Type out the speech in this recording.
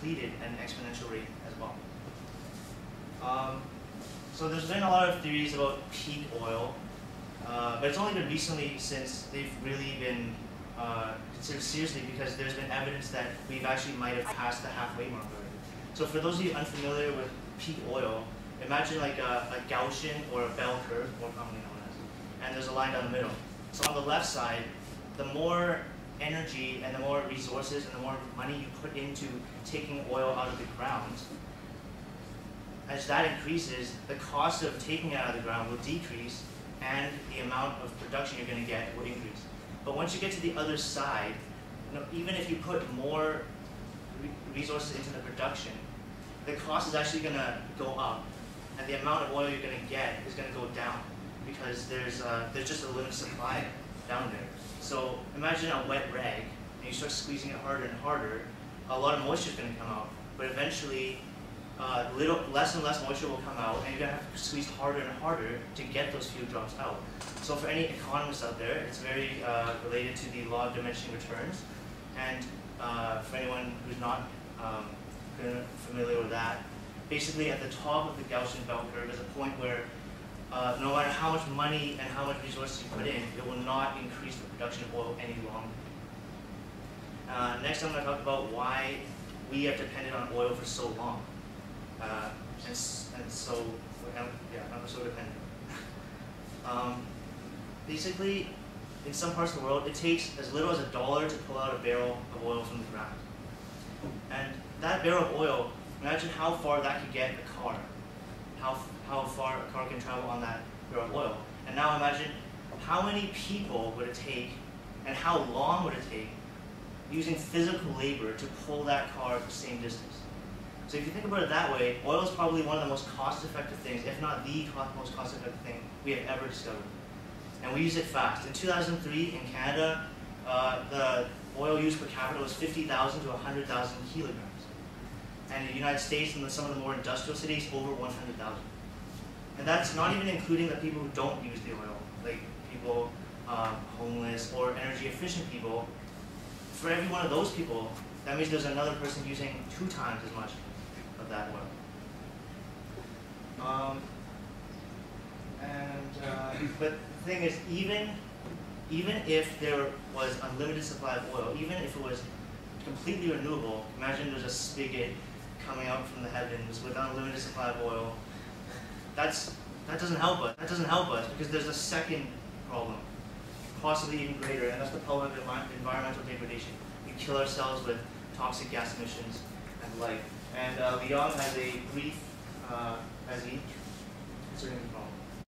depleted at an exponential rate as well. So there's been a lot of theories about peak oil, but it's only been recently since they've really been considered seriously, because there's been evidence that we've actually might have passed the halfway mark already. So for those of you unfamiliar with peak oil, imagine like a Gaussian or a bell curve, more commonly known as, and there's a line down the middle. So on the left side, the more energy and the more resources and the more money you put into taking oil out of the ground, as that increases, the cost of taking it out of the ground will decrease and the amount of production you're going to get will increase. But once you get to the other side, even if you put more resources into the production, the cost is actually going to go up, and the amount of oil you're going to get is going to go down, because there's just a limited supply down there. So imagine a wet rag, and you start squeezing it harder and harder, a lot of moisture is going to come out, but eventually less and less moisture will come out, and you're going to have to squeeze harder and harder to get those few drops out. So for any economists out there, it's very related to the law of diminishing returns. And for anyone who's not familiar with that, basically at the top of the Gaussian bell curve is a point where no matter how much money and how much resources you put in, it will not increase the production of oil any longer. Next I'm going to talk about why we have depended on oil for so long. I'm so dependent. Basically, in some parts of the world, it takes as little as $1 to pull out a barrel of oil from the ground. And that barrel of oil, imagine how far that could get a car, how far a car can travel on that barrel of oil. And now imagine how many people would it take, and how long would it take, using physical labor to pull that car the same distance. So if you think about it that way, oil is probably one of the most cost-effective things, if not the most cost-effective thing we have ever discovered. And we use it fast. In 2003, in Canada, the oil use per capita was 50,000 to 100,000 kilograms. And in the United States, and some of the more industrial cities, over 100,000. And that's not even including the people who don't use the oil, like people homeless or energy-efficient people. For every one of those people, that means there's another person using 2 times as much of that oil. But the thing is, even if there was unlimited supply of oil, even if it was completely renewable, imagine there's a spigot coming out from the heavens with unlimited supply of oil. That doesn't help us. That doesn't help us, because there's a second problem, possibly even greater, and that's the problem of environmental degradation. We kill ourselves with toxic gas emissions and light. And Liang has a brief, has he? Is there any problem?